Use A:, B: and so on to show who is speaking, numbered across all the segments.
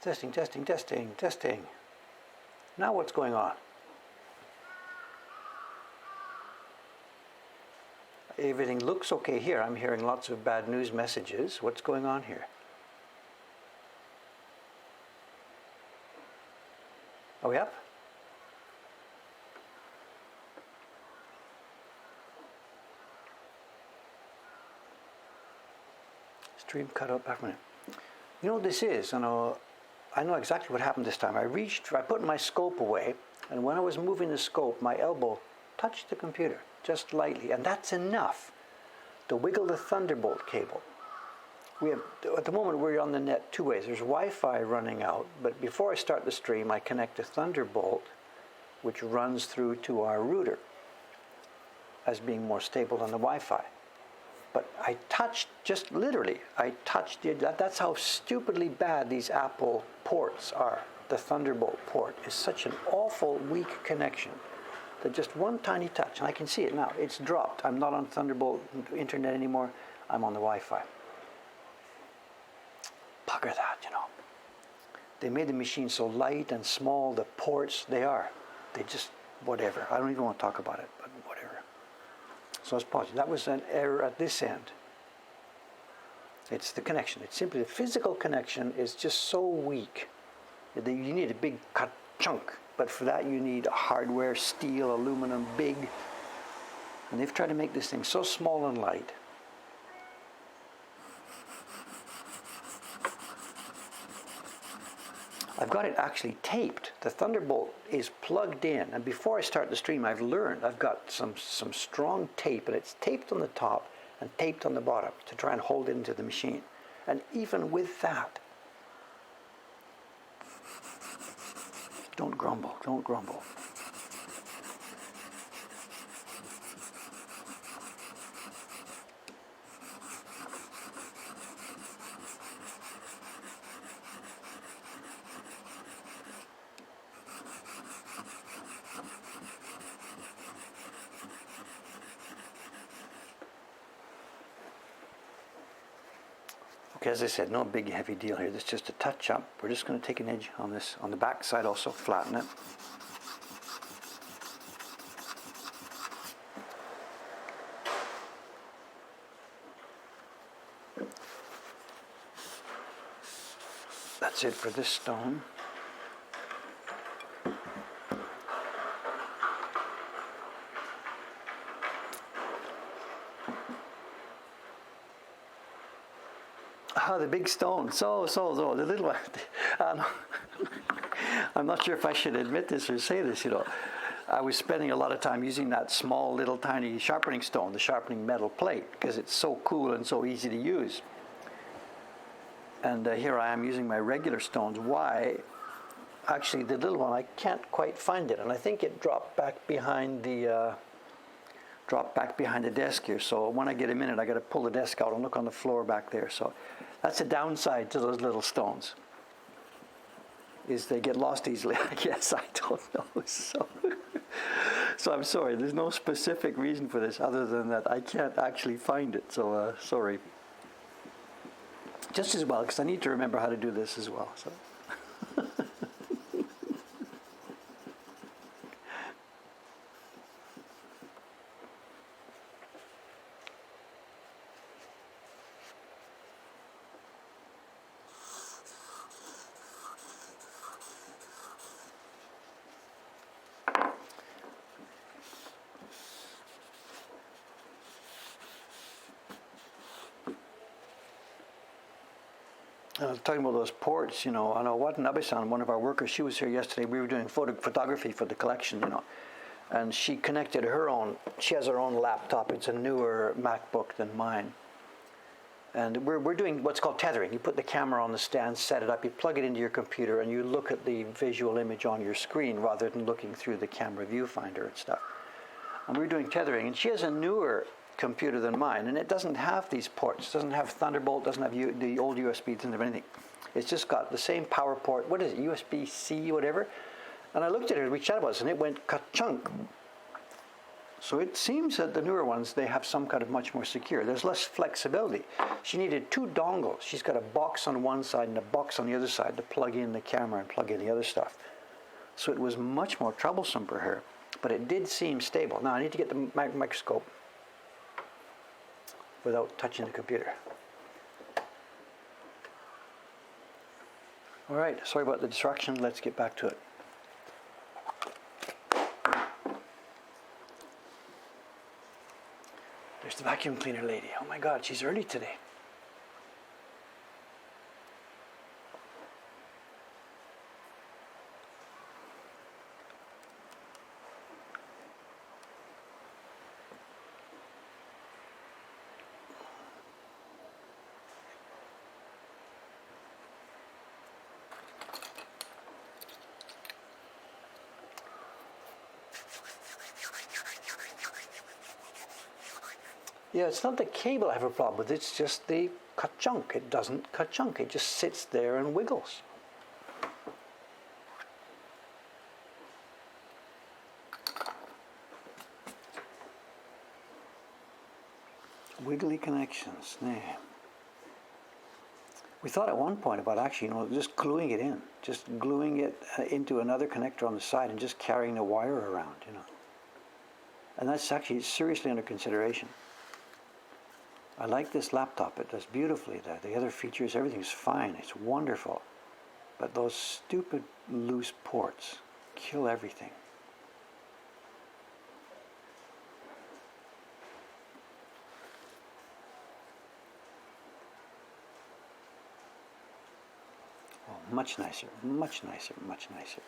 A: Testing, testing, testing, testing. Now what's going on? Everything looks okay here. I'm hearing lots of bad news messages. What's going on here? Are we up? Stream cut out back a minute. You know what this is? I know exactly what happened this time. I put my scope away, and when I was moving the scope, my elbow touched the computer, just lightly, and that's enough to wiggle the Thunderbolt cable. At the moment, we're on the net two ways. There's Wi-Fi running out, but before I start the stream, I connect a Thunderbolt, which runs through to our router as being more stable than the Wi-Fi. But I touched, just literally, that's how stupidly bad these Apple ports are. The Thunderbolt port is such an awful, weak connection that just one tiny touch, and I can see it now, it's dropped. I'm not on Thunderbolt internet anymore, I'm on the Wi-Fi. Bugger that, you know. They made the machine so light and small, the ports, they just, whatever. I don't even want to talk about it, but whatever. So it's positive. That was an error at this end. It's the connection. It's simply the physical connection is just so weak. You need a big cut chunk, but for that you need hardware, steel, aluminum, big. And they've tried to make this thing so small and light. I've got it actually taped. The Thunderbolt is plugged in, and before I start the stream, I've got some strong tape, and it's taped on the top and taped on the bottom to try and hold it into the machine. And even with that, don't grumble, don't grumble. Okay, as I said, no big heavy deal here. This is just a touch up. We're just going to take an edge on this, on the back side also, flatten it. That's it for this stone. Oh, the big stone. So, the little one. I'm not sure if I should admit this or say this, you know. I was spending a lot of time using that small, little, tiny sharpening stone, the sharpening metal plate, because it's so cool and so easy to use. And here I am using my regular stones. Why? Actually, the little one, I can't quite find it, and I think it dropped back behind the desk here. So when I get a minute, I got to pull the desk out and look on the floor back there. So that's a downside to those little stones, is they get lost easily. I guess, I don't know. So I'm sorry. There's no specific reason for this other than that I can't actually find it. So sorry. Just as well, because I need to remember how to do this as well. So. Talking about those ports, you know, I know Watanabe-san, one of our workers, she was here yesterday. We were doing photography for the collection, you know, and she connected her own. She has her own laptop. It's a newer MacBook than mine, and we're doing what's called tethering. You put the camera on the stand, set it up, you plug it into your computer, and you look at the visual image on your screen rather than looking through the camera viewfinder and stuff. And we're doing tethering, and she has a newer computer than mine, and it doesn't have these ports. It doesn't have Thunderbolt, doesn't have the old USB, doesn't have anything. It's just got the same power port. What is it, USB-C, whatever? And I looked at it, we chatted about this, and it went ka-chunk. So it seems that the newer ones, they have some kind of much more secure. There's less flexibility. She needed 2 dongles. She's got a box on one side and a box on the other side to plug in the camera and plug in the other stuff. So it was much more troublesome for her, but it did seem stable. Now I need to get the microscope without touching the computer. All right, sorry about the distraction. Let's get back to it. There's the vacuum cleaner lady. Oh my God, she's early today. Yeah, it's not the cable I have a problem with, it's just the cut junk. It doesn't cut junk, it just sits there and wiggles. Wiggly connections, nah. We thought at one point about actually, just gluing it in, just gluing it into another connector on the side and just carrying the wire around, And that's actually seriously under consideration. I like this laptop. It does beautifully. The other features, everything's fine. It's wonderful. But those stupid loose ports kill everything. Oh, much nicer, much nicer, much nicer.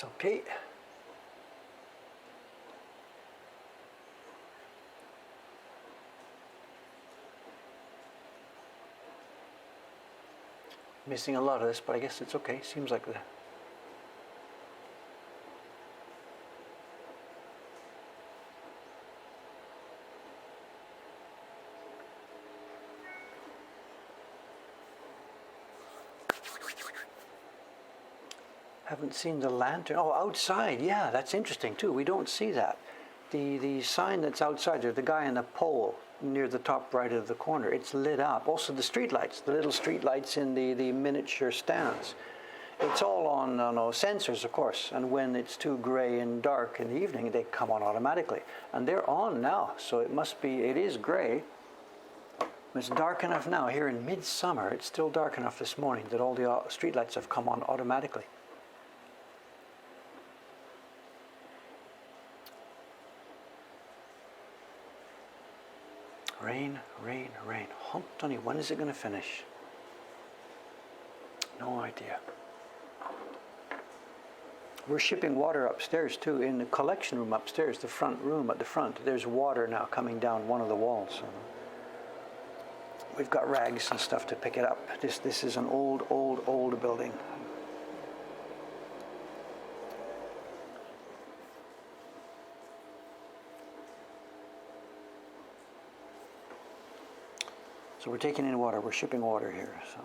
A: That's okay. Missing a lot of this, but I guess it's okay. Seems like that. Haven't seen the lantern. Oh, outside. Yeah, that's interesting too. We don't see that. The sign that's outside there, the guy on the pole near the top right of the corner, it's lit up. Also the street lights, the little street lights in the miniature stands. It's all on sensors, of course, and when it's too gray and dark in the evening, they come on automatically. And they're on now, so it is gray. It's dark enough now, here in midsummer, it's still dark enough this morning that all the street lights have come on automatically. Rain, rain, rain. Honey, when is it going to finish? No idea. We're shipping water upstairs too. In the collection room upstairs, the front room at the front, there's water now coming down one of the walls. We've got rags and stuff to pick it up. This is an old building. So we're taking in water. We're shipping water here. So.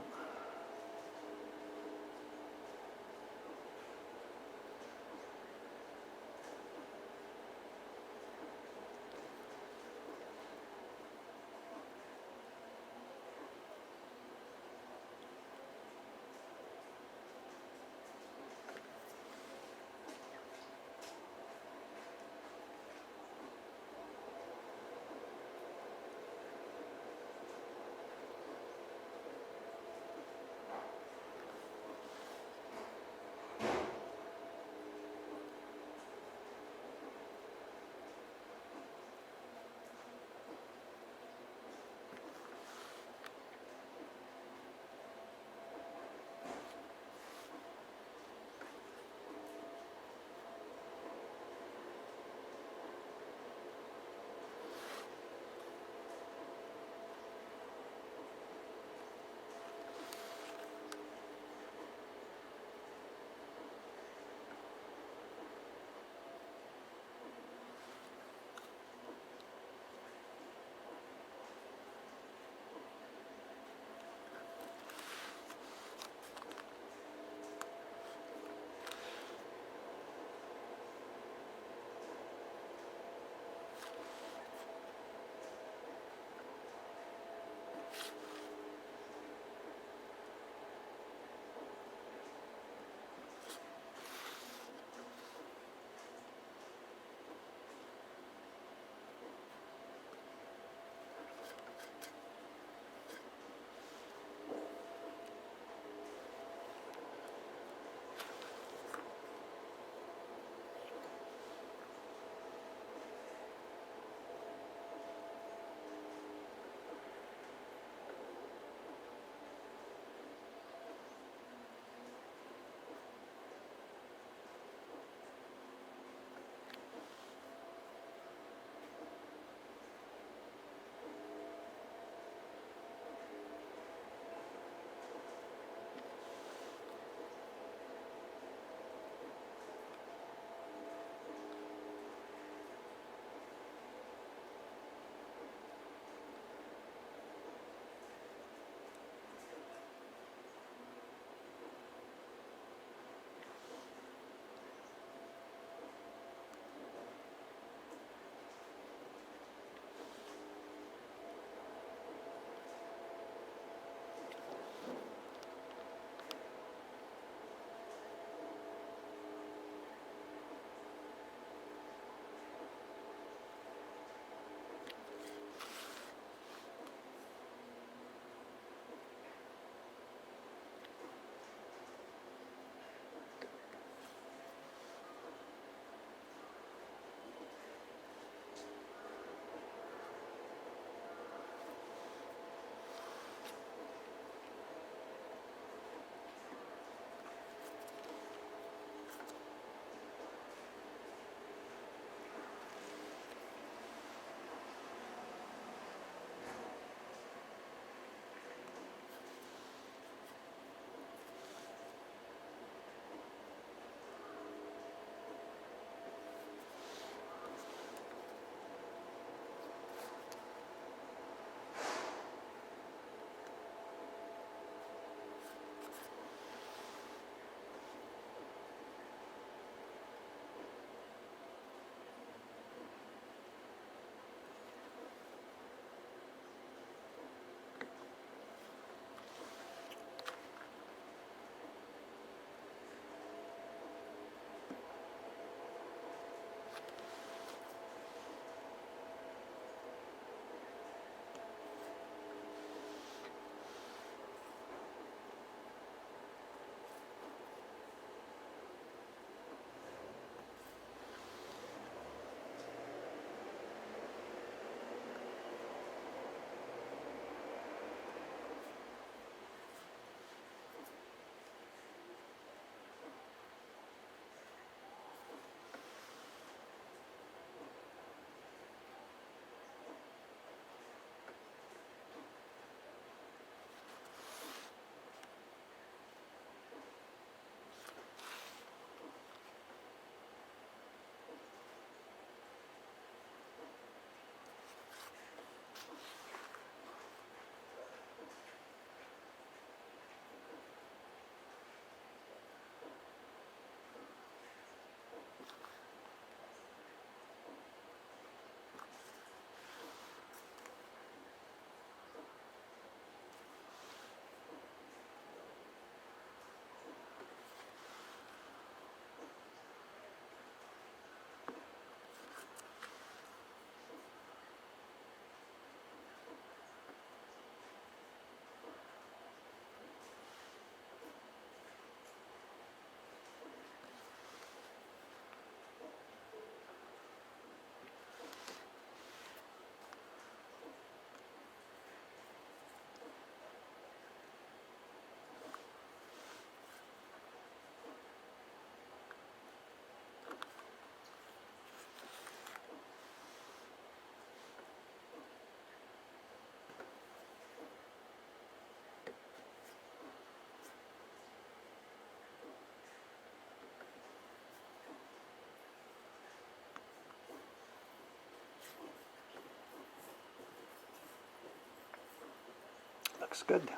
A: looks good.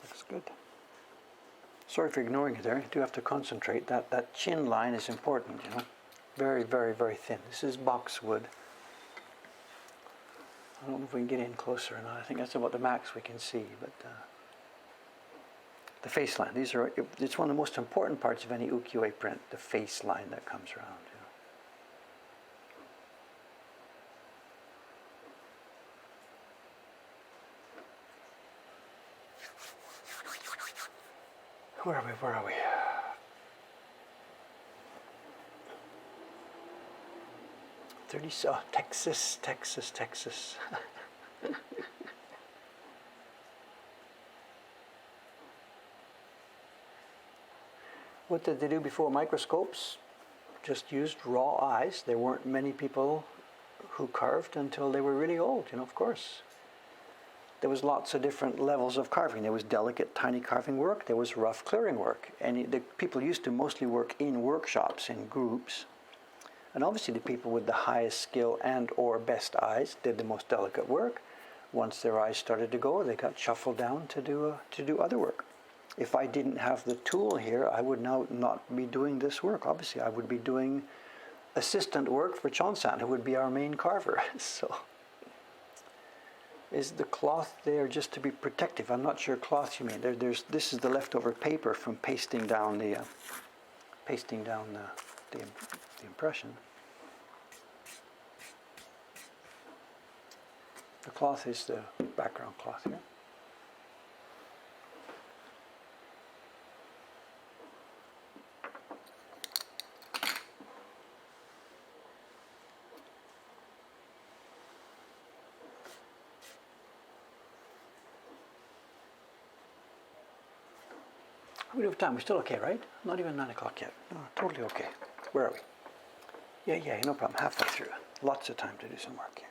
A: Looks good. Sorry for ignoring it there. You do have to concentrate. That chin line is important, you know. Very, very, very thin. This is boxwood. I don't know if we can get in closer or not. I think that's about the max we can see. But the face line. It's one of the most important parts of any ukiyo-e print. The face line that comes around. You know. Where are we? Texas. What did they do before microscopes? Just used raw eyes. There weren't many people who carved until they were really old, you know, of course. There was lots of different levels of carving. There was delicate, tiny carving work. There was rough clearing work. And the people used to mostly work in workshops, in groups. And obviously the people with the highest skill and or best eyes did the most delicate work. Once their eyes started to go, they got shuffled down to do other work. If I didn't have the tool here, I would now not be doing this work. Obviously, I would be doing assistant work for Chon-san, who would be our main carver. So, is the cloth there just to be protective? I'm not sure cloth you mean. This is the leftover paper from pasting down the impression. The cloth is the background cloth here. We do have time. We're still okay, right? Not even 9 o'clock yet. No, totally okay. Where are we? Yeah, no problem. Halfway through. Lots of time to do some work here.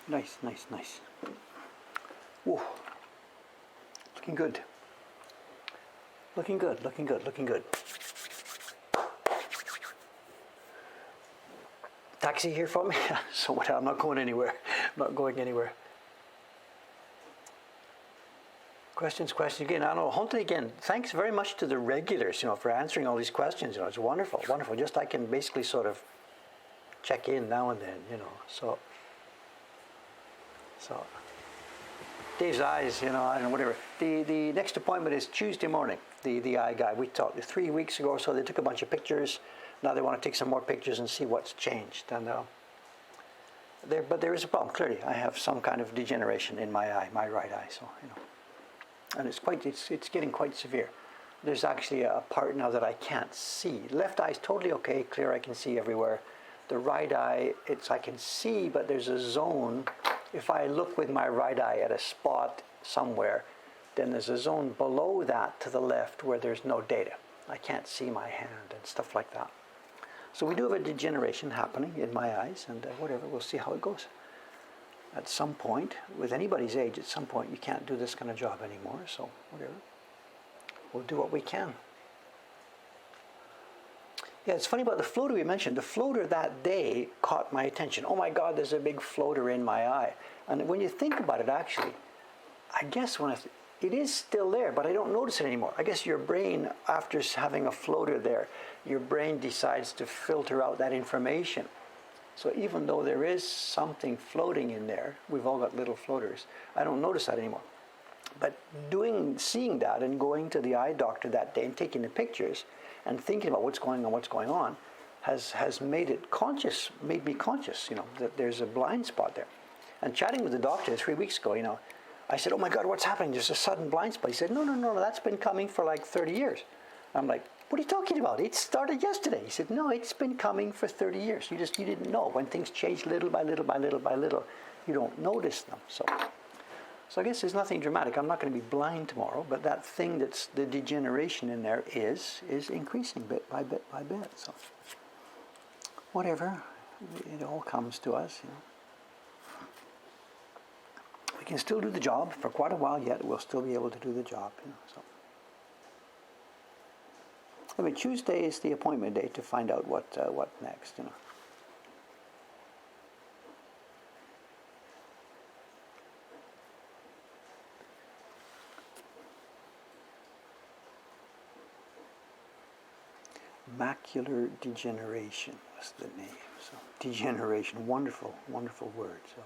A: Nice, nice, nice. Whoa. Looking good. Looking good, looking good, looking good. Taxi here for me? So what? I'm not going anywhere. I'm not going anywhere. Questions again. I don't know. Hunter again. Thanks very much to the regulars, for answering all these questions. It's wonderful, wonderful. Just I can basically sort of check in now and then, So Dave's eyes, I don't know, whatever. The next appointment is Tuesday morning. The eye guy. We talked 3 weeks ago or so. They took a bunch of pictures. Now they want to take some more pictures and see what's changed. And but there is a problem. Clearly, I have some kind of degeneration in my eye, my right eye. So and it's getting quite severe. There's actually a part now that I can't see. Left eye is totally okay, clear. I can see everywhere. The right eye, I can see, but there's a zone. If I look with my right eye at a spot somewhere, then there's a zone below that to the left where there's no data. I can't see my hand and stuff like that. So we do have a degeneration happening in my eyes, and whatever, we'll see how it goes. At some point, with anybody's age, at some point you can't do this kind of job anymore, so whatever. We'll do what we can. Yeah, it's funny about the floater we mentioned. The floater that day caught my attention. Oh my God, there's a big floater in my eye. And when you think about it, actually, I guess it is still there, but I don't notice it anymore. I guess your brain, after having a floater there, your brain decides to filter out that information. So even though there is something floating in there, we've all got little floaters, I don't notice that anymore. But seeing that and going to the eye doctor that day and taking the pictures and thinking about what's going on, has made me conscious, that there's a blind spot there. And chatting with the doctor 3 weeks ago, I said, oh my God, what's happening? There's a sudden blind spot. He said, no, that's been coming for like 30 years. I'm like, what are you talking about? It started yesterday. He said, no, it's been coming for 30 years. You didn't know. When things change little by little by little by little, you don't notice them. So I guess there's nothing dramatic. I'm not going to be blind tomorrow, but that thing that's the degeneration in there is increasing bit by bit by bit. So whatever, it all comes to us. We can still do the job for quite a while yet. We'll still be able to do the job. So. Tuesday is the appointment date to find out what next. Macular degeneration was the name. So degeneration, wonderful, wonderful word. So.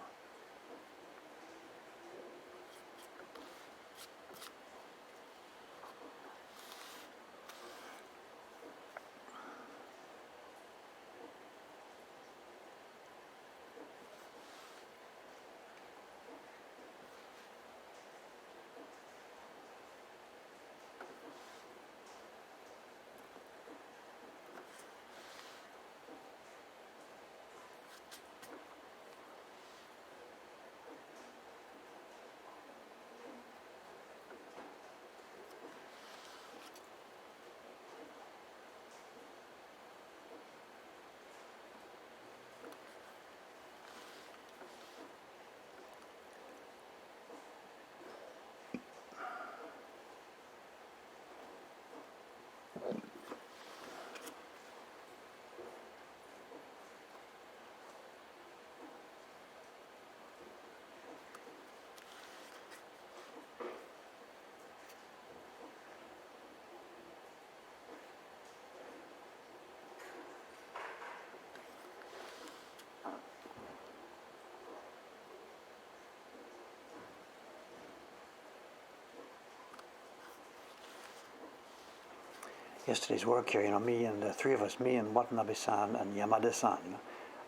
A: Yesterday's work here, me and the three of us, me and Watanabe-san and Yamada-san,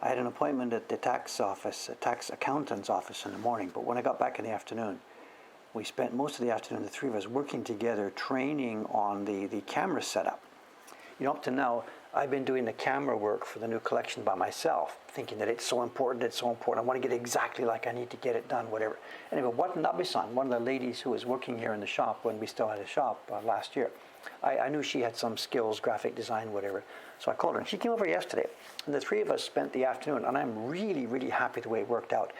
A: I had an appointment at the tax accountant's office in the morning, but when I got back in the afternoon, we spent most of the afternoon, the three of us, working together, training on the camera setup. Up to now, I've been doing the camera work for the new collection by myself, thinking that it's so important, I want to get it exactly like I need to get it done, whatever. Anyway, Watanabe-san, one of the ladies who was working here in the shop when we still had a shop last year, I knew she had some skills, graphic design, whatever. So I called her, and she came over yesterday. And the three of us spent the afternoon, and I'm really, really happy the way it worked out.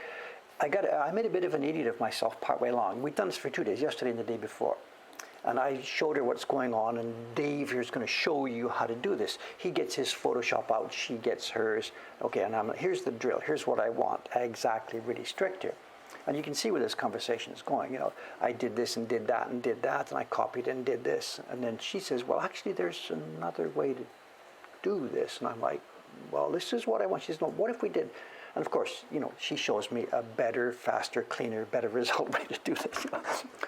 A: I made a bit of an idiot of myself partway along. We'd done this for 2 days, yesterday and the day before. And I showed her what's going on, and Dave here is going to show you how to do this. He gets his Photoshop out, she gets hers. Okay, and here's the drill, here's what I want, exactly, really strict here. And you can see where this conversation is going. You know, I did this and did that, and I copied and did this. And then she says, well, actually, there's another way to do this. And I'm like, well, this is what I want. She says, no, what if we did? And of course, you know, she shows me a better, faster, cleaner, better result way to do this.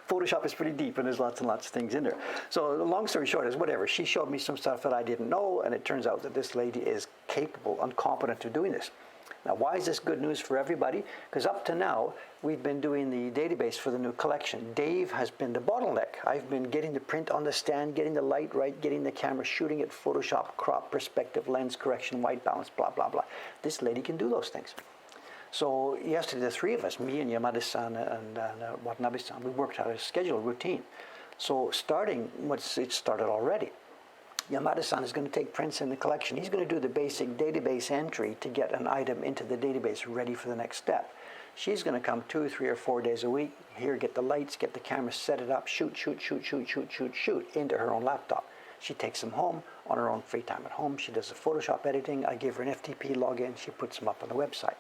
A: Photoshop is pretty deep, and there's lots and lots of things in there. So the long story short is whatever. She showed me some stuff that I didn't know, and it turns out that this lady is capable and competent of doing this. Now, why is this good news for everybody? Because up to now, we've been doing the database for the new collection. Dave has been the bottleneck. I've been getting the print on the stand, getting the light right, getting the camera, shooting it, Photoshop, crop, perspective, lens correction, white balance, blah, blah, blah. This lady can do those things. So yesterday, the three of us, me and Yamada-san and Watanabe-san, we worked out a schedule, routine. So it started already. Yamada-san is going to take prints in the collection. He's going to do the basic database entry to get an item into the database ready for the next step. She's going to come 2, 3, or 4 days a week, here, get the lights, get the camera, set it up, shoot into her own laptop. She takes them home on her own free time at home. She does the Photoshop editing. I give her an FTP login. She puts them up on the website.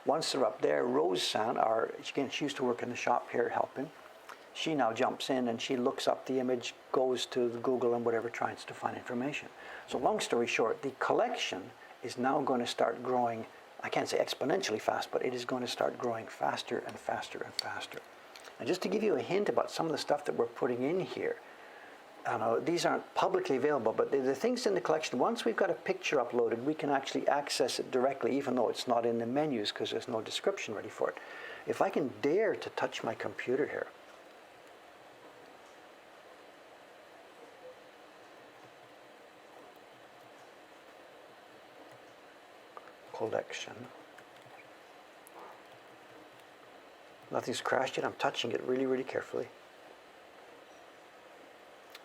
A: Once they're up there, Rose-san, she used to work in the shop here helping. She now jumps in and she looks up the image, goes to Google and whatever, tries to find information. So long story short, the collection is now going to start growing, I can't say exponentially fast, but it is going to start growing faster and faster and faster. And just to give you a hint about some of the stuff that we're putting in here, these aren't publicly available, but the things in the collection, once we've got a picture uploaded, we can actually access it directly, even though it's not in the menus because there's no description ready for it. If I can dare to touch my computer here, collection. Nothing's crashed yet. I'm touching it really, really carefully.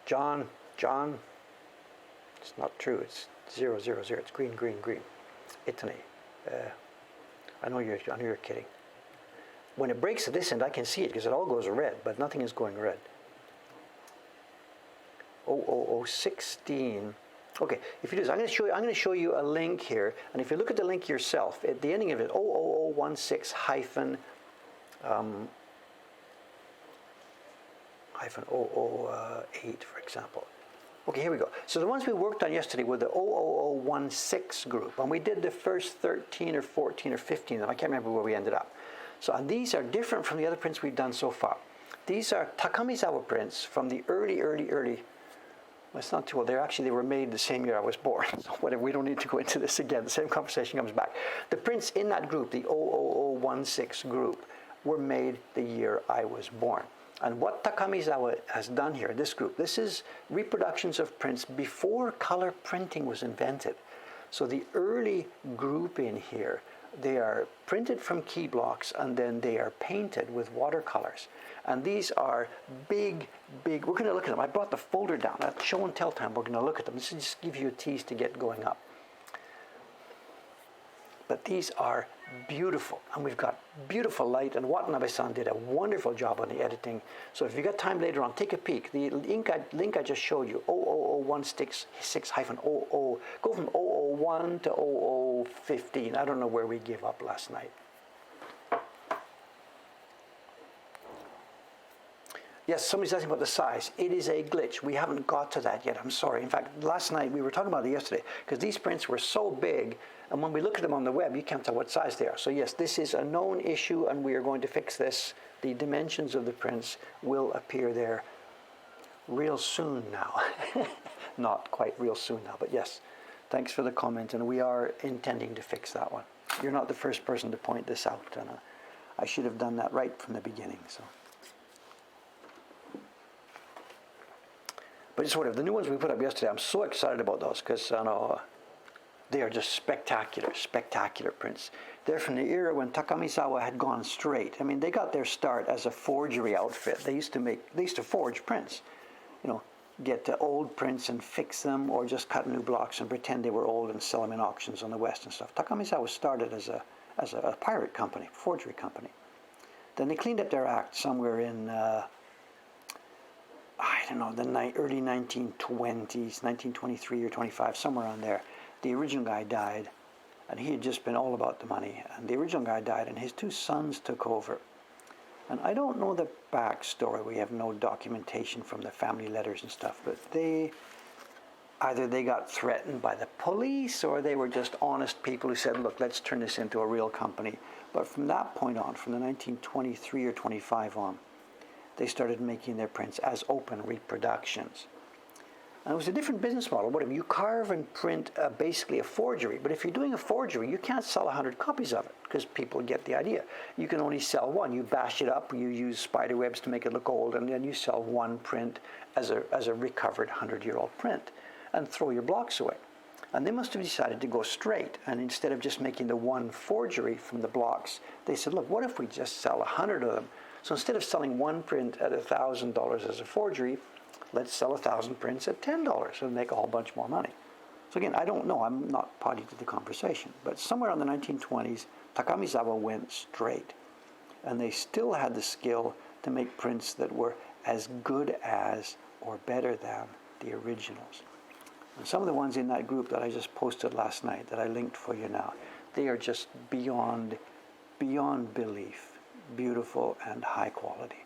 A: John, it's not true. It's 000. It's green. Italy. I know you're kidding. When it breaks at this end, I can see it because it all goes red, but nothing is going red. 00016. Okay, if you do this, I'm going to show you a link here, and if you look at the link yourself, at the ending of it, 00016 hyphen 008, for example. Okay, here we go. So the ones we worked on yesterday were the 00016 group, and we did the first 13 or 14 or 15 of them. I can't remember where we ended up. So, and these are different from the other prints we've done so far. These are Takamisawa prints from the early. Well, it's not too old. They were made the same year I was born. So whatever, we don't need to go into this again. The same conversation comes back. The prints in that group, the 00016 group, were made the year I was born. And what Takamizawa has done here, this group, this is reproductions of prints before color printing was invented. So the early group in here, they are printed from key blocks and then they are painted with watercolors. And these are big, we're going to look at them. I brought the folder down. At show and tell time, we're going to look at them. This is just give you a tease to get going up. But these are beautiful, and we've got beautiful light, and Watanabe-san did a wonderful job on the editing. So if you've got time later on, take a peek. The link I just showed you, 00016-00, go from 001 to 0015. I don't know where we gave up last night. Yes, somebody's asking about the size. It is a glitch. We haven't got to that yet. I'm sorry. In fact, last night we were talking about it yesterday because these prints were so big, and when we look at them on the web, you can't tell what size they are. So yes, this is a known issue, and we are going to fix this. The dimensions of the prints will appear there real soon now. Not quite real soon now, but yes. Thanks for the comment, and we are intending to fix that one. You're not the first person to point this out, and I should have done that right from the beginning. So. But it's whatever. The new ones we put up yesterday, I'm so excited about those because They are just spectacular, spectacular prints. They're from the era when Takamisawa had gone straight. I mean, they got their start as a forgery outfit. They used to forge prints, you know, get old prints and fix them, or just cut new blocks and pretend they were old and sell them in auctions on the West and stuff. Takamisawa started as a pirate company, forgery company. Then they cleaned up their act somewhere in, I don't know, the early 1920s, 1923 or 25, somewhere around there. The original guy died, and he had just been all about the money. And the original guy died, and his two sons took over. And I don't know the backstory. We have no documentation from the family letters and stuff, but either they got threatened by the police, or they were just honest people who said, look, let's turn this into a real company. But from that point on, from the 1923 or 25 on, they started making their prints as open reproductions. And it was a different business model. Whatever, you carve and print basically a forgery, but if you're doing a forgery, you can't sell 100 copies of it, because people get the idea. You can only sell one. You bash it up, you use spider webs to make it look old, and then you sell one print as a recovered 100-year-old print, and throw your blocks away. And they must have decided to go straight, and instead of just making the one forgery from the blocks, they said, look, what if we just sell 100 of them? So instead of selling one print at $1,000 as a forgery, let's sell 1,000 prints at $10 and make a whole bunch more money. So again, I don't know, I'm not party to the conversation, but somewhere in the 1920s, Takamizawa went straight, and they still had the skill to make prints that were as good as or better than the originals. And some of the ones in that group that I just posted last night, that I linked for you now, they are just beyond belief, beautiful and high quality.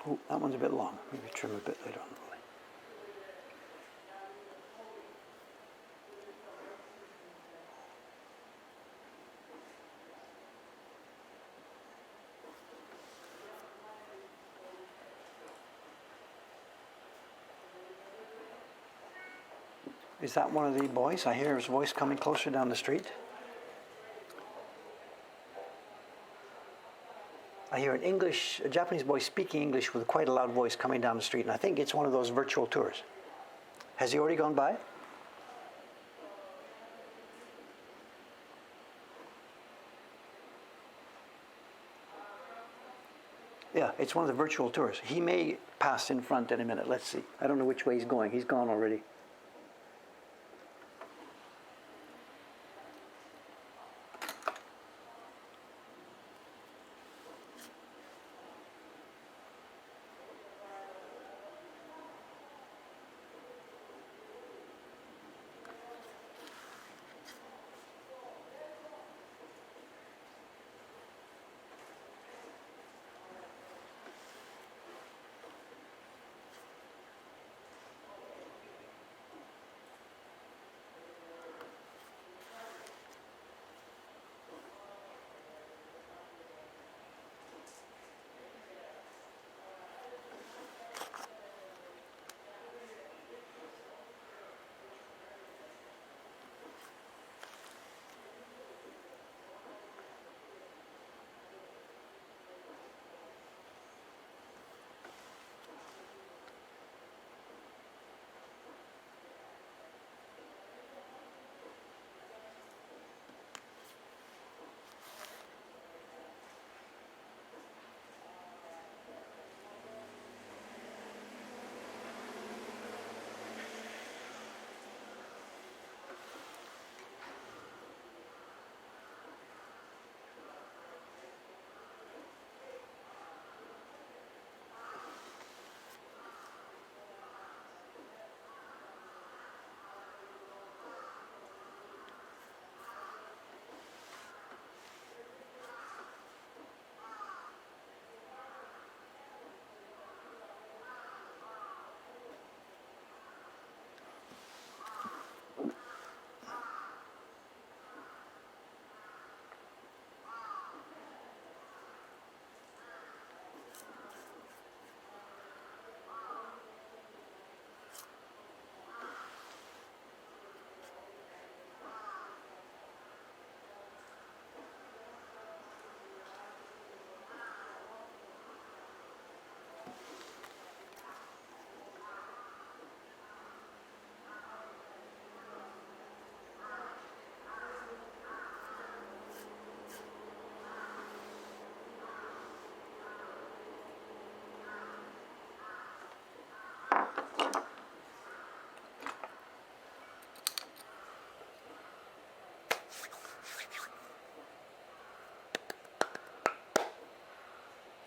A: Oh, that one's a bit long. Maybe trim a bit later on. Is that one of the boys? I hear his voice coming closer down the street. I hear a Japanese boy speaking English with quite a loud voice coming down the street, and I think it's one of those virtual tours. Has he already gone by? Yeah, it's one of the virtual tours. He may pass in front in a minute. Let's see. I don't know which way he's going. He's gone already.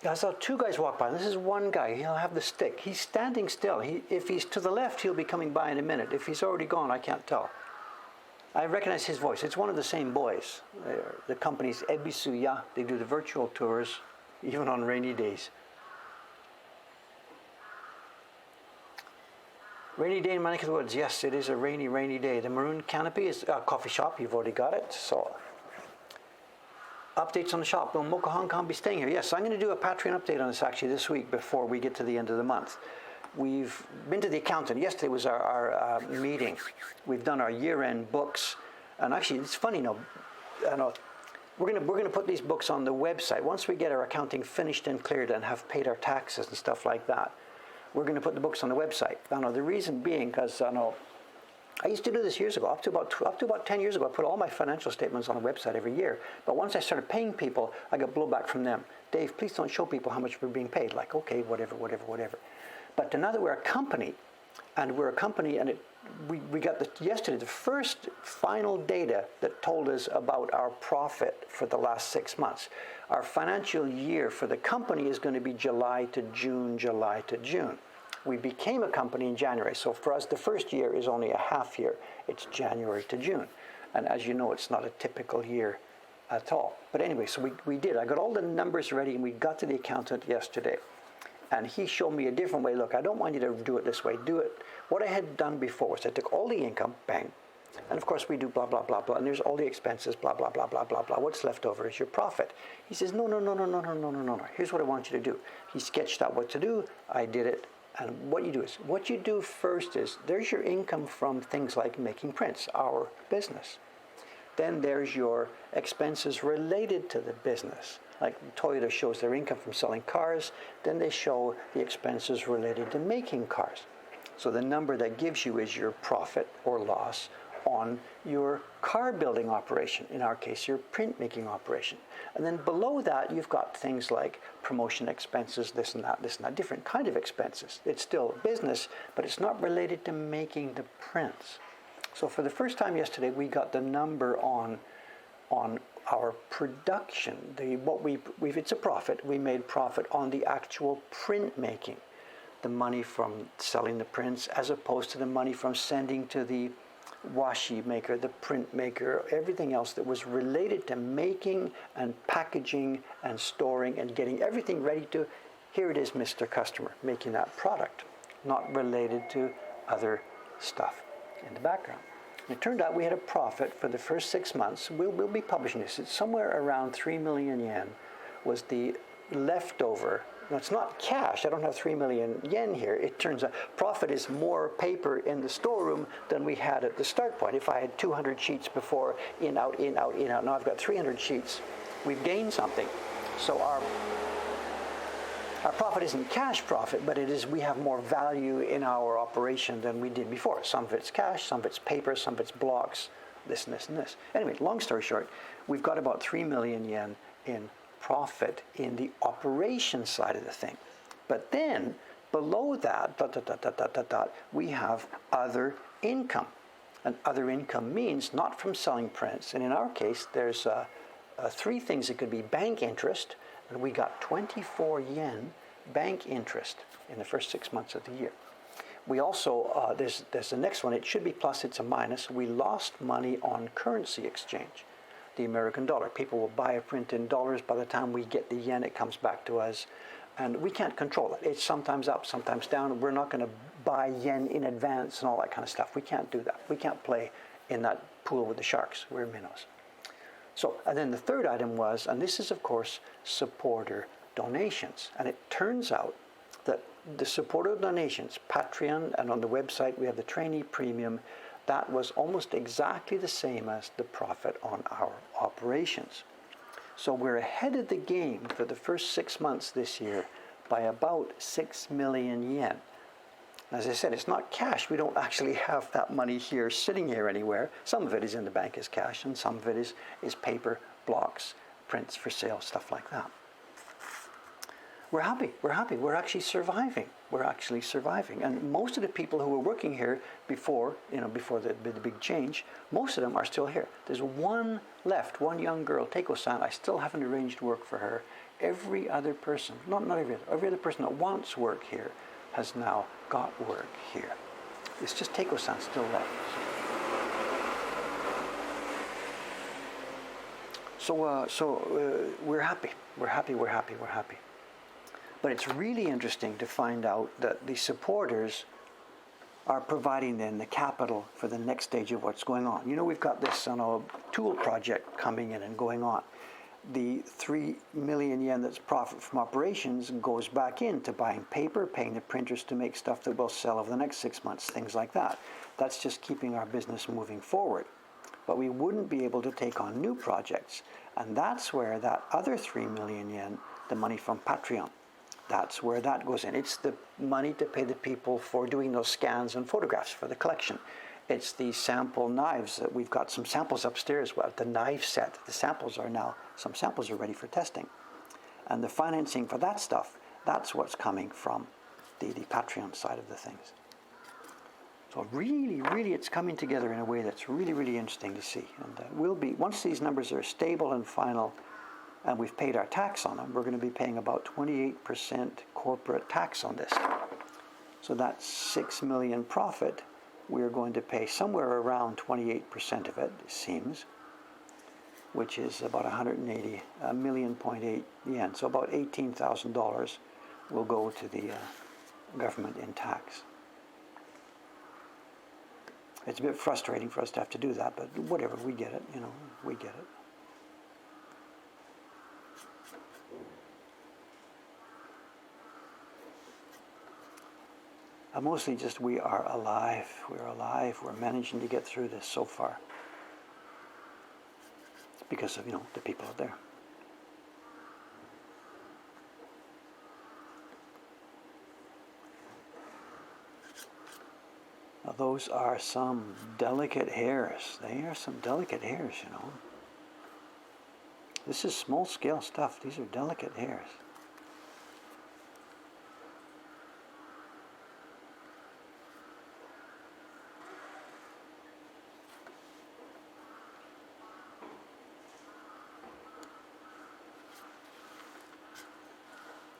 A: I saw two guys walk by. This is one guy. He'll have the stick. He's standing still. If he's to the left, he'll be coming by in a minute. If he's already gone, I can't tell. I recognize his voice. It's one of the same boys. The company's Ebisuya. They do the virtual tours, even on rainy days. Rainy day in my neck of the woods. Yes, it is a rainy, rainy day. The maroon canopy is a coffee shop. You've already got it. So, updates on the shop. Will Mocha Hong Kong be staying here? Yes, I'm going to do a Patreon update on this actually this week before we get to the end of the month. We've been to the accountant. Yesterday was our meeting. We've done our year-end books. And actually, it's funny, we're going to put these books on the website. Once we get our accounting finished and cleared and have paid our taxes and stuff like that, we're going to put the books on the website. The reason being because I used to do this years ago, up to about 10 years ago. I put all my financial statements on the website every year. But once I started paying people, I got blowback from them. Dave, please don't show people how much we're being paid. Like, okay, whatever. But now that we're a company, and we got yesterday the first final data that told us about our profit for the last 6 months. Our financial year for the company is going to be July to June. We became a company in January, so for us the first year is only a half year. It's January to June. And as you know, it's not a typical year at all. But anyway, so we did. I got all the numbers ready and we got to the accountant yesterday. And he showed me a different way. Look, I don't want you to do it this way. Do it. What I had done before was I took all the income, bang, and of course we do blah, blah, blah, blah, and there's all the expenses, blah, blah, blah, blah, blah, blah. What's left over is your profit. He says, no. Here's what I want you to do. He sketched out what to do. I did it. And what you do first is, there's your income from things like making prints, our business. Then there's your expenses related to the business. Like Toyota shows their income from selling cars, then they show the expenses related to making cars. So the number that gives you is your profit or loss on your car building operation, in our case, your printmaking operation. And then below that, you've got things like promotion expenses, this and that, different kind of expenses. It's still business, but it's not related to making the prints. So for the first time yesterday, we got the number on our production. It's a profit. We made profit on the actual print making, the money from selling the prints, as opposed to the money from sending to the washi maker, the print maker, everything else that was related to making and packaging and storing and getting everything ready to, here it is, Mr. Customer, making that product, not related to other stuff in the background. And it turned out we had a profit for the first 6 months. We'll be publishing this. It's somewhere around 3 million yen was the leftover. Now, it's not cash. I don't have 3 million yen here. It turns out profit is more paper in the storeroom than we had at the start point. If I had 200 sheets before, in, out, in, out, in, out. Now I've got 300 sheets. We've gained something. So our profit isn't cash profit, but it is, we have more value in our operation than we did before. Some of it's cash, some of it's paper, some of it's blocks, this and this and this. Anyway, long story short, we've got about 3 million yen in profit in the operation side of the thing. But then below that, we have other income. And other income means not from selling prints. And in our case, there's three things. It could be bank interest, and we got 24 yen bank interest in the first 6 months of the year. We also, there's the next one. It should be plus, it's a minus. We lost money on currency exchange. The American dollar. People will buy a print in dollars. By the time we get the yen, it comes back to us. And we can't control it. It's sometimes up, sometimes down. We're not going to buy yen in advance and all that kind of stuff. We can't do that. We can't play in that pool with the sharks. We're minnows. So, and then the third item was, and this is, of course, supporter donations. And it turns out that the supporter donations, Patreon, and on the website we have the trainee premium, that was almost exactly the same as the profit on our operations. So we're ahead of the game for the first 6 months this year by about 6 million yen. As I said, it's not cash. We don't actually have that money here, sitting here anywhere. Some of it is in the bank as cash, and some of it is paper, blocks, prints for sale, stuff like that. We're happy. We're actually surviving. And most of the people who were working here before the big change, most of them are still here. There's one left, one young girl, Teiko-san. I still haven't arranged work for her. Every other person, not every other person that wants work here has now got work here. It's just Teiko-san still left. So we're happy. But it's really interesting to find out that the supporters are providing then the capital for the next stage of what's going on. We've got this tool project coming in and going on. The 3 million yen that's profit from operations goes back into buying paper, paying the printers to make stuff that will sell over the next 6 months, things like that. That's just keeping our business moving forward. But we wouldn't be able to take on new projects. And that's where that other 3 million yen, the money from Patreon, that's where that goes in. It's the money to pay the people for doing those scans and photographs for the collection. It's the sample knives. We've got some samples upstairs. Well, the knife set, some samples are ready for testing. And the financing for that stuff, that's what's coming from the Patreon side of the things. So really it's coming together in a way that's really interesting to see. And once these numbers are stable and final, and we've paid our tax on them, we're going to be paying about 28% corporate tax on this. So that's 6 million profit. We're going to pay somewhere around 28% of it seems, which is about 180 million, 0.8 yen. So about $18,000 will go to the government in tax. It's a bit frustrating for us to have to do that, but whatever, we get it, we get it. Mostly just we are alive. We're managing to get through this so far. It's because of, the people out there. Now those are some delicate hairs. They are some delicate hairs, you know. This is small scale stuff. These are delicate hairs.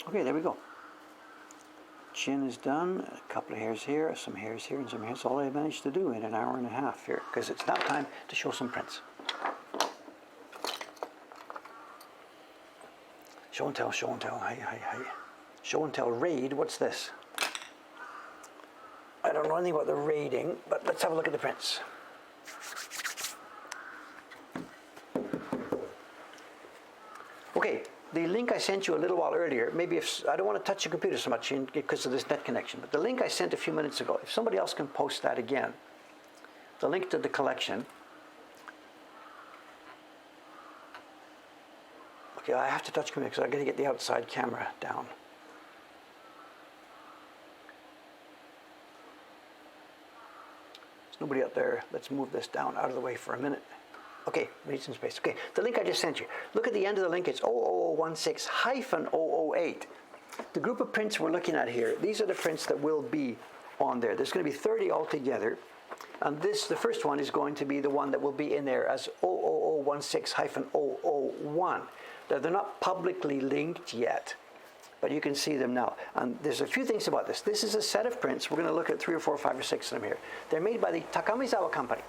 A: Okay, there we go. Chin is done, a couple of hairs here, and some hairs. That's all I managed to do in an hour and a half here, because it's now time to show some prints. Show and tell, hi. Show and tell raid, what's this? I don't know anything about the raiding, but let's have a look at the prints. Okay. The link I sent you a little while earlier, maybe if I don't want to touch your computer so much because of this net connection, but the link I sent a few minutes ago, if somebody else can post that again, the link to the collection. Okay, I have to touch computer because I've got to get the outside camera down. There's nobody out there. Let's move this down out of the way for a minute. Okay, we need some space. Okay, the link I just sent you. Look at the end of the link. It's 00016-008. The group of prints we're looking at here, these are the prints that will be on there. There's going to be 30 altogether. And this, the first one, is going to be the one that will be in there as 00016-001. Now, they're not publicly linked yet, but you can see them now. And there's a few things about this. This is a set of prints. We're going to look at 3 or 4 or 5 or 6 of them here. They're made by the Takamizawa company.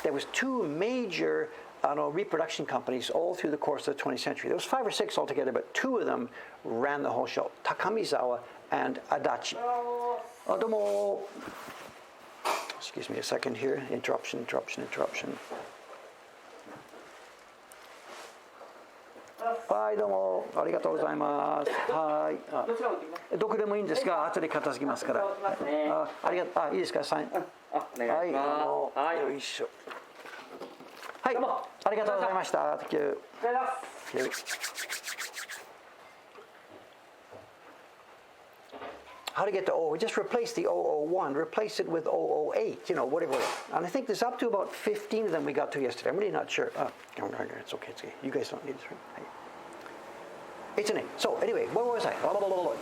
A: There was 2 major reproduction companies all through the course of the 20th century. There was 5 or 6 altogether, but 2 of them ran the whole show. Takamizawa and Adachi. Oh, domo. Excuse me a second here. Interruption.はい、どうもありがとうございます。はい。どこでもいいんですが、後で片付きますから。ありがとう。いいですか、サイン。はい、よいしょ。はい、ありがとうございました。Thank you. How to get to O? Just replace the 001, replace it with 008, whatever. And I think there's up to about 15 of them we got to yesterday. I'm really not sure. It's okay. You guys don't need this, right? It's a name. So anyway, where was I?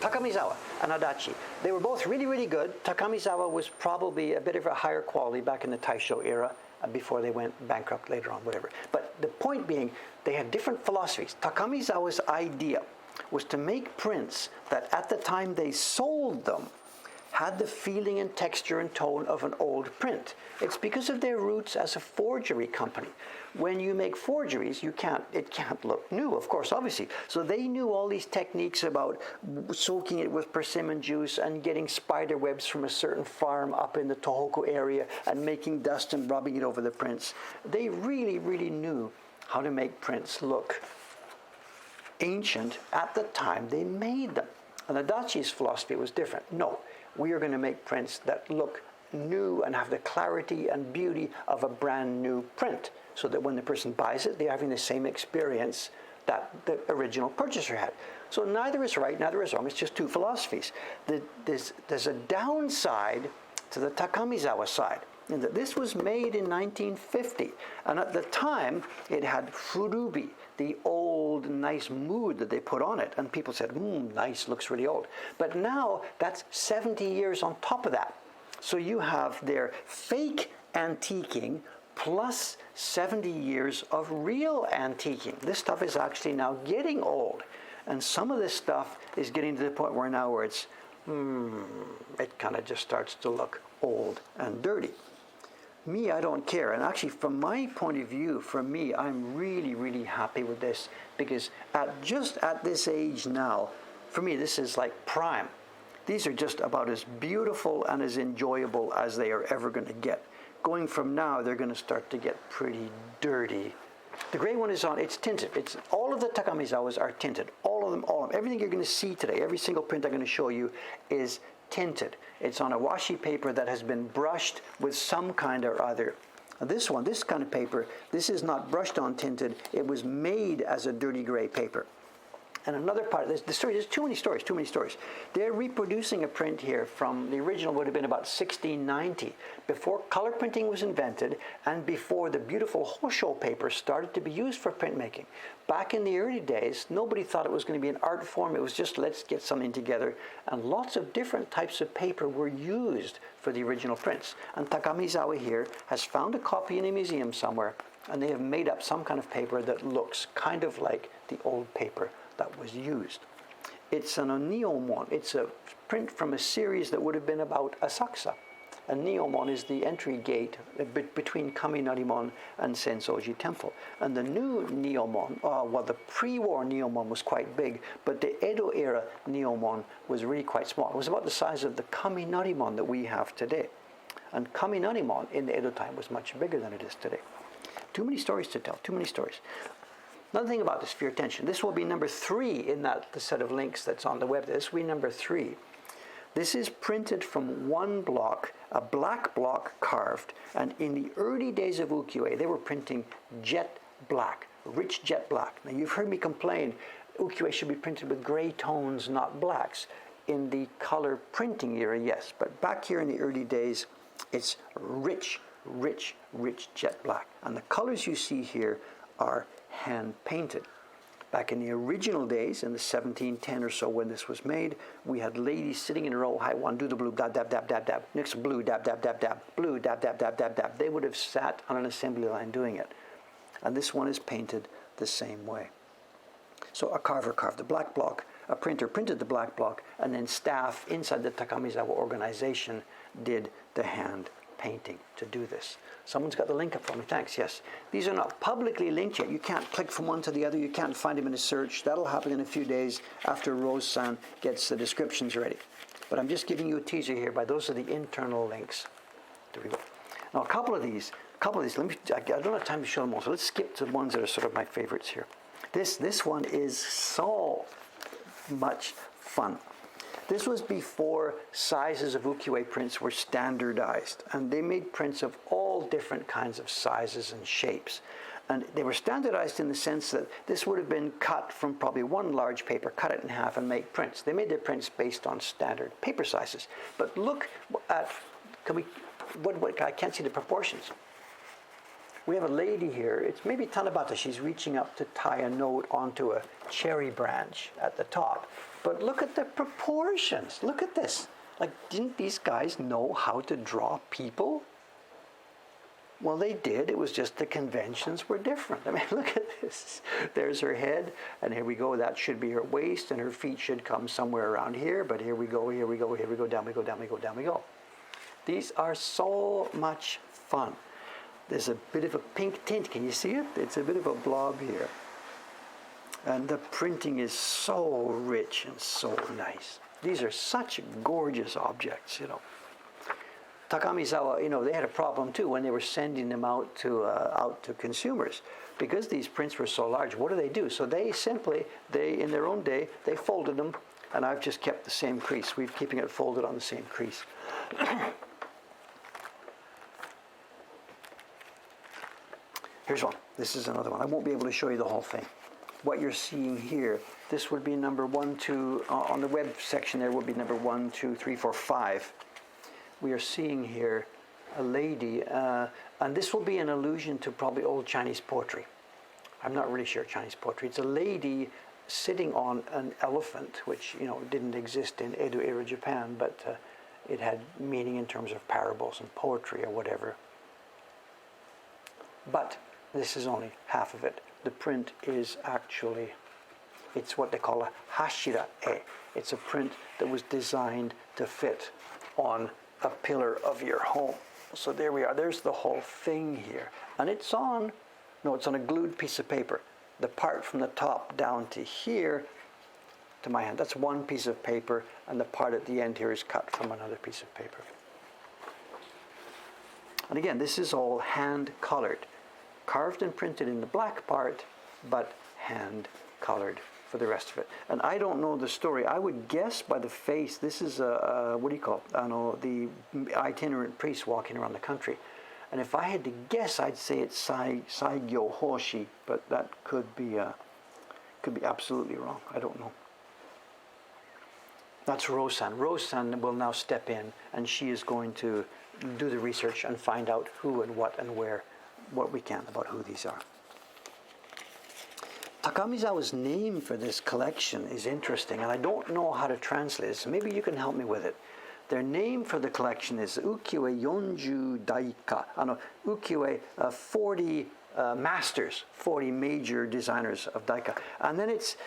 A: Takamizawa and Adachi. They were both really, really good. Takamizawa was probably a bit of a higher quality back in the Taisho era before they went bankrupt later on, whatever. But the point being, they had different philosophies. Takamizawa's idea was to make prints that at the time they sold them had the feeling and texture and tone of an old print. It's because of their roots as a forgery company. When you make forgeries, it can't look new, of course, obviously. So they knew all these techniques about soaking it with persimmon juice and getting spider webs from a certain farm up in the Tohoku area and making dust and rubbing it over the prints. They really, really knew how to make prints look ancient at the time they made them. And Adachi's philosophy was different. No, we are going to make prints that look new and have the clarity and beauty of a brand new print, so that when the person buys it, they're having the same experience that the original purchaser had. So neither is right, neither is wrong. It's just 2 philosophies. There's a downside to the Takamizawa side, in that this was made in 1950, and at the time it had furubi, the old nice mood that they put on it, and people said, nice, looks really old. But now that's 70 years on top of that. So you have their fake antiquing plus 70 years of real antiquing. This stuff is actually now getting old, and some of this stuff is getting to the point where it's it kind of just starts to look old and dirty. Me, I don't care. And actually, from my point of view, for me, I'm really, really happy with this, because just at this age now, for me, this is like prime. These are just about as beautiful and as enjoyable as they are ever going to get. Going from now, they're going to start to get pretty dirty. The gray one is on, it's tinted. All of the Takamizawas are tinted. All of them. Everything you're going to see today, every single print I'm going to show you is tinted. It's on a washi paper that has been brushed with some kind or other. This one, this kind of paper, this is not brushed on tinted. It was made as a dirty gray paper. And another part, the story, there's too many stories. They're reproducing a print here from the original would have been about 1690, before color printing was invented and before the beautiful Hosho paper started to be used for printmaking. Back in the early days, nobody thought it was going to be an art form. It was just, let's get something together. And lots of different types of paper were used for the original prints. And Takamizawa here has found a copy in a museum somewhere, and they have made up some kind of paper that looks kind of like the old paper that was used. It's an oniomon. It's a print from a series that would have been about Asakusa. A neomon is the entry gate between Kaminarimon and Sensoji Temple. And the new neomon, well, the pre-war neomon was quite big, but the Edo era neomon was really quite small. It was about the size of the Kaminarimon that we have today. And Kaminarimon in the Edo time was much bigger than it is today. Too many stories to tell, too many stories. Another thing about this for your attention, this will be number 3 in the set of links that's on the web. This will be number 3. This is printed from one block, a black block carved, and in the early days of ukiyo-e, they were printing jet black, rich jet black. Now you've heard me complain, ukiyo-e should be printed with gray tones, not blacks. In the color printing era, yes, but back here in the early days, it's rich jet black. And the colors you see here are hand painted. Back in the original days, in the 1710 or so when this was made, we had ladies sitting in a row, high one, do the blue, dab, dab, dab, dab, dab, next blue, dab, dab, dab, dab, blue, dab, dab, dab, dab, dab. They would have sat on an assembly line doing it. And this one is painted the same way. So a carver carved the black block, a printer printed the black block, and then staff inside the Takamizawa organization did the hand painting to do this. Someone's got the link up for me, thanks, yes. These are not publicly linked yet. You can't click from one to the other. You can't find them in a search. That'll happen in a few days after Rose-san gets the descriptions ready. But I'm just giving you a teaser here, by those are the internal links. There we go. Now a couple of these, let me, I don't have time to show them all, so let's skip to the ones that are sort of my favorites here. This one is so much fun. This was before sizes of ukiyo-e prints were standardized, and they made prints of all different kinds of sizes and shapes. And they were standardized in the sense that this would have been cut from probably one large paper, cut it in half and make prints. They made their prints based on standard paper sizes. But look at, I can't see the proportions. We have a lady here, it's maybe Tanabata, she's reaching up to tie a note onto a cherry branch at the top. But look at the proportions, look at this. Like, didn't these guys know how to draw people? Well, they did, it was just the conventions were different. I mean, look at this. There's her head, and here we go, that should be her waist, and her feet should come somewhere around here, but here we go, here we go, here we go, down we go, down we go, down we go. These are so much fun. There's a bit of a pink tint. Can you see it? It's a bit of a blob here. And the printing is so rich and so nice. These are such gorgeous objects, you know. Takamizawa, you know, they had a problem too when they were sending them out to consumers. Because these prints were so large, what do? So they simply, in their own day, they folded them, and I've just kept the same crease. We're keeping it folded on the same crease. Here's one. This is another one. I won't be able to show you the whole thing. What you're seeing here, this would be number 1, 2, on the web section there would be number 1, 2, 3, 4, 5. We are seeing here a lady, and this will be an allusion to probably old Chinese poetry. I'm not really sure Chinese poetry. It's a lady sitting on an elephant, which, you know, didn't exist in Edo era Japan, but it had meaning in terms of parables and poetry or whatever. But this is only half of it. The print is actually, it's what they call a hashira-e. It's a print that was designed to fit on a pillar of your home. So there we are. There's the whole thing here. And it's on a glued piece of paper. The part from the top down to here, to my hand, that's one piece of paper, and the part at the end here is cut from another piece of paper. And again, this is all hand-colored. Carved and printed in the black part, but hand-colored for the rest of it. And I don't know the story. I would guess by the face, this is what do you call it? I know, the itinerant priest walking around the country. And if I had to guess, I'd say it's Saigyo Hoshi, but that could be Could be absolutely wrong. I don't know. That's Rosan. Rosan will now step in, and she is going to do the research and find out who and what and where, what we can about who these are. Takamizawa's name for this collection is interesting, and I don't know how to translate it, so maybe you can help me with it. Their name for the collection is Ukiyo-e 40 Daika. Ukiyo-e 40 masters, 40 major designers of Daika. And then is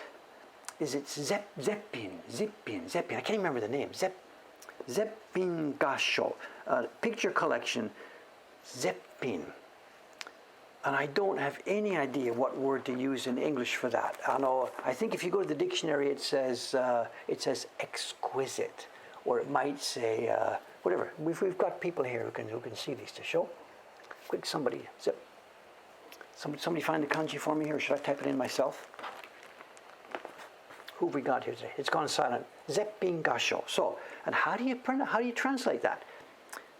A: it Zeppin? I can't remember the name. Zeppin Gasho, picture collection, Zeppin. And I don't have any idea what word to use in English for that. I think if you go to the dictionary, it says exquisite, or it might say whatever. We've got people here who can see these to show. Quick, somebody find the kanji for me here. Or should I type it in myself? Who have we got here today? It's gone silent. Zeppin Gasho. So, and how do you translate that?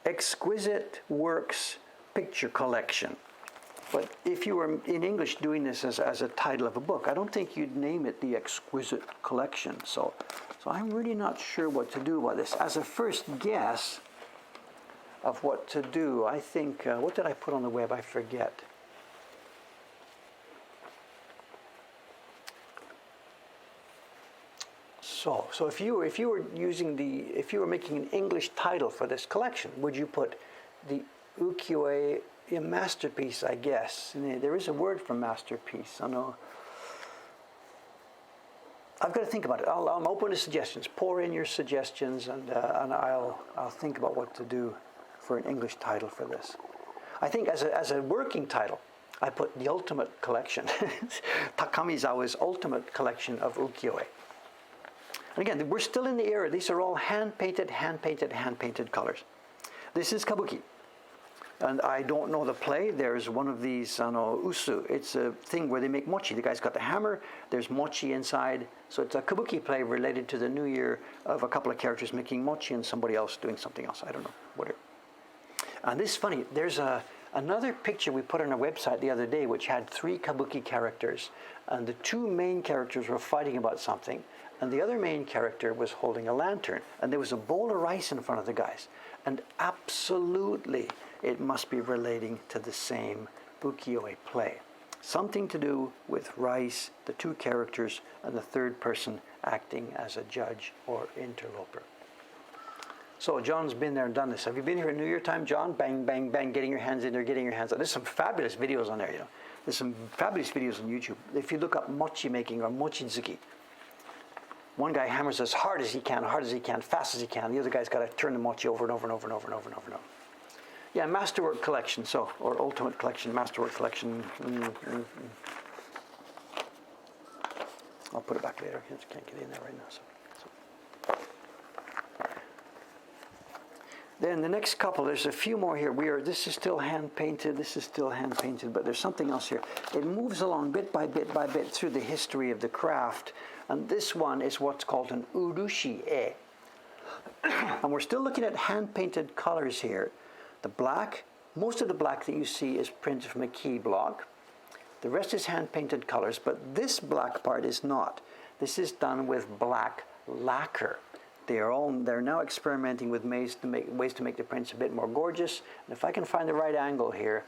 A: Exquisite Works Picture Collection. But if you were in English doing this as a title of a book, I don't think you'd name it the Exquisite Collection. So I'm really not sure what to do about this. As a first guess of what to do, I think, what did I put on the web? I forget. So if you were making an English title for this collection, would you put the ukiyo-e masterpiece, I guess? And there is a word for masterpiece. I know. I've got to think about it. I'm open to suggestions. Pour in your suggestions, and I'll think about what to do for an English title for this. I think as a working title, I put the ultimate collection, Takamizawa's ultimate collection of ukiyo-e. And again, we're still in the era. These are all hand-painted colors. This is kabuki. And I don't know the play. There's one of these, usu. It's a thing where they make mochi. The guy's got the hammer. There's mochi inside. So it's a kabuki play related to the new year of a couple of characters making mochi and somebody else doing something else. I don't know, whatever. And this is funny. There's another picture we put on our website the other day which had 3 kabuki characters. And the 2 main characters were fighting about something. And the other main character was holding a lantern. And there was a bowl of rice in front of the guys. And absolutely, it must be relating to the same ukiyo-e play. Something to do with rice, the 2 characters, and the third person acting as a judge or interloper. So John's been there and done this. Have you been here at New Year time, John? Bang, bang, bang, getting your hands in there, getting your hands out. There's some fabulous videos on there, There's some fabulous videos on YouTube. If you look up mochi making or mochizuki, one guy hammers as hard as he can, fast as he can. The other guy's got to turn the mochi over and over and over and over and over and over and over. Yeah, Masterwork Collection, or Ultimate Collection, Masterwork Collection. I'll put it back later. I can't get in there right now. Then the next couple, there's a few more here. This is still hand painted. This is still hand painted, but there's something else here. It moves along bit by bit by bit through the history of the craft. And this one is what's called an urushi-e. And we're still looking at hand-painted colors here. The black, most of the black that you see is printed from a key block. The rest is hand-painted colors, but this black part is not. This is done with black lacquer. They're now experimenting with ways to make the prints a bit more gorgeous. And if I can find the right angle here,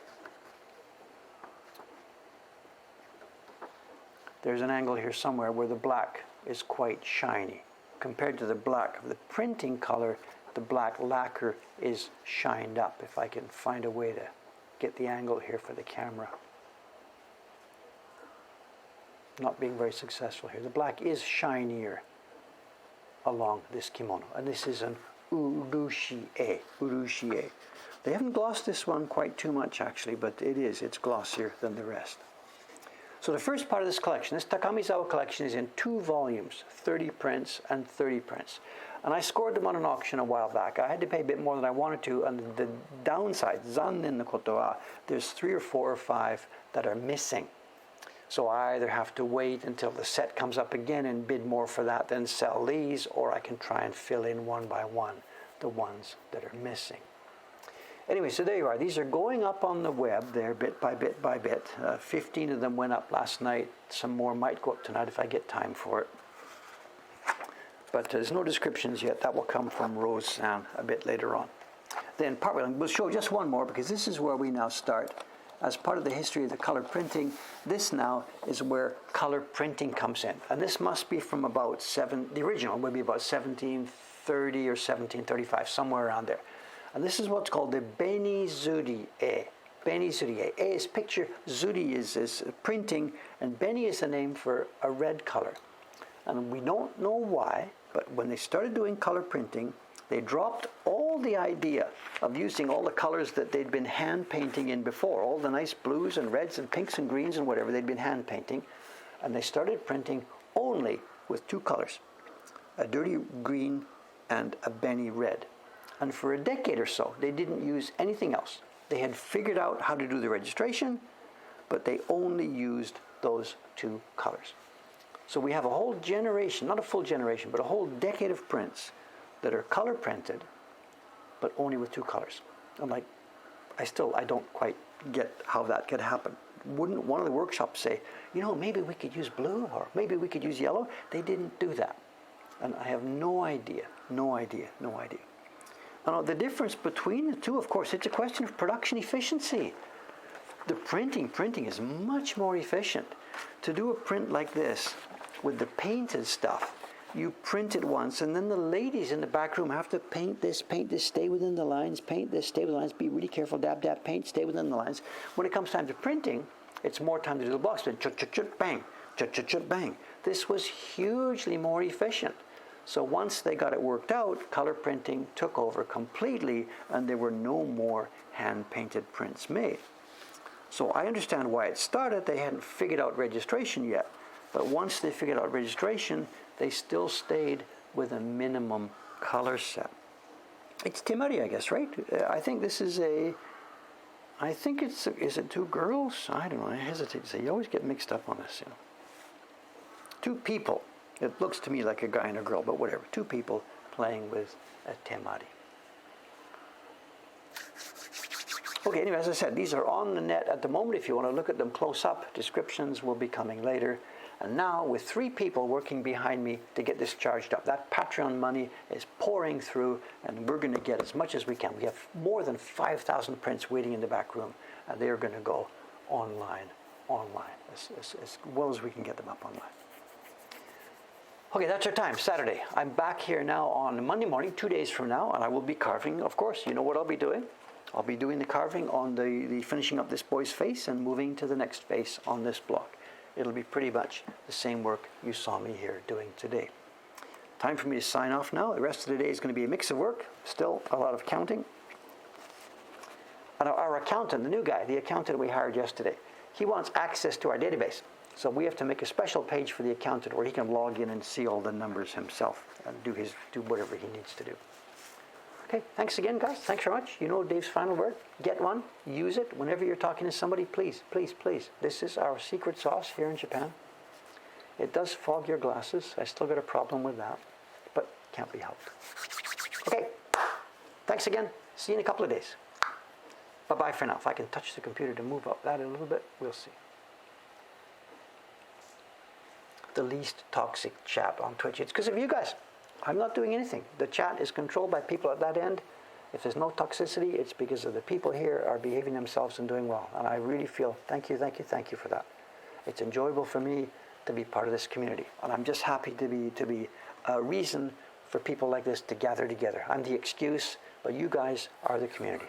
A: there's an angle here somewhere where the black is quite shiny. Compared to the black of the printing color, the black lacquer is shined up. If I can find a way to get the angle here for the camera. Not being very successful here. The black is shinier along this kimono. And this is an urushi-e. Urushi-e. They haven't glossed this one quite too much actually, but it's glossier than the rest. So the first part of this collection, this Takamizawa collection, is in 2 volumes, 30 prints and 30 prints. And I scored them on an auction a while back. I had to pay a bit more than I wanted to, and the downside, zannen no koto wa, there's 3 or 4 or 5 that are missing. So I either have to wait until the set comes up again and bid more for that, then sell these, or I can try and fill in one by one the ones that are missing. Anyway, so there you are. These are going up on the web there, bit by bit by bit. 15 of them went up last night. Some more might go up tonight if I get time for it. But there's no descriptions yet. That will come from Roseanne a bit later on. Then we'll show just one more, because this is where we now start. As part of the history of the color printing, this now is where color printing comes in. And this must be from about the original would be about 1730 or 1735, somewhere around there. And this is what's called the Beni-Zuri-e. Beni-Zuri-e. A is picture, Zuri is printing, and Beni is the name for a red color. And we don't know why, but when they started doing color printing, they dropped all the idea of using all the colors that they'd been hand painting in before, all the nice blues and reds and pinks and greens and whatever they'd been hand painting, and they started printing only with two colors, a dirty green and a Beni red. And for a decade or so, they didn't use anything else. They had figured out how to do the registration, but they only used those two colors. So we have a whole generation, not a full generation, but a whole decade of prints that are color printed, but only with two colors. I'm like, I don't quite get how that could happen. Wouldn't one of the workshops say, maybe we could use blue, or maybe we could use yellow? They didn't do that. And I have no idea. Now, the difference between the two, of course, it's a question of production efficiency. The printing is much more efficient. To do a print like this with the painted stuff, you print it once, and then the ladies in the back room have to paint this, stay within the lines, paint this, stay within the lines, be really careful, dab, paint, stay within the lines. When it comes time to printing, it's more time to do the blocks, then chut, bang, chut, bang. This was hugely more efficient. So once they got it worked out, color printing took over completely, and there were no more hand-painted prints made. So I understand why it started. They hadn't figured out registration yet. But once they figured out registration, they still stayed with a minimum color set. It's Timari, I guess, right? I think this is is it two girls? I don't know, I hesitate to say. You always get mixed up on this, Two people. It looks to me like a guy and a girl, but whatever. Two people playing with a temari. Okay, anyway, as I said, these are on the net at the moment. If you want to look at them close up, descriptions will be coming later. And now, with 3 people working behind me to get this charged up, that Patreon money is pouring through, and we're going to get as much as we can. We have more than 5,000 prints waiting in the back room, and they are going to go online, as well as we can get them up online. Okay, that's our time, Saturday. I'm back here now on Monday morning, 2 days from now, and I will be carving, of course. You know what I'll be doing? I'll be doing the carving on the finishing up this boy's face and moving to the next face on this block. It'll be pretty much the same work you saw me here doing today. Time for me to sign off now. The rest of the day is going to be a mix of work, still a lot of counting. And our accountant, the new guy, the accountant we hired yesterday, he wants access to our database. So we have to make a special page for the accountant where he can log in and see all the numbers himself and do whatever he needs to do. Okay, thanks again, guys. Thanks very much. You know Dave's final word. Get one. Use it whenever you're talking to somebody. Please, please, please. This is our secret sauce here in Japan. It does fog your glasses. I still got a problem with that, but can't be helped. Okay, thanks again. See you in a couple of days. Bye-bye for now. If I can touch the computer to move up that a little bit, we'll see. The least toxic chat on Twitch. It's because of you guys. I'm not doing anything. The chat is controlled by people at that end. If there's no toxicity, it's because of the people here are behaving themselves and doing well. And I really feel thank you for that. It's enjoyable for me to be part of this community. And I'm just happy to be a reason for people like this to gather together. I'm the excuse, but you guys are the community.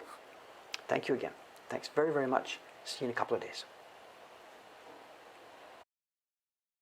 A: Thank you again. Thanks very, very much. See you in a couple of days.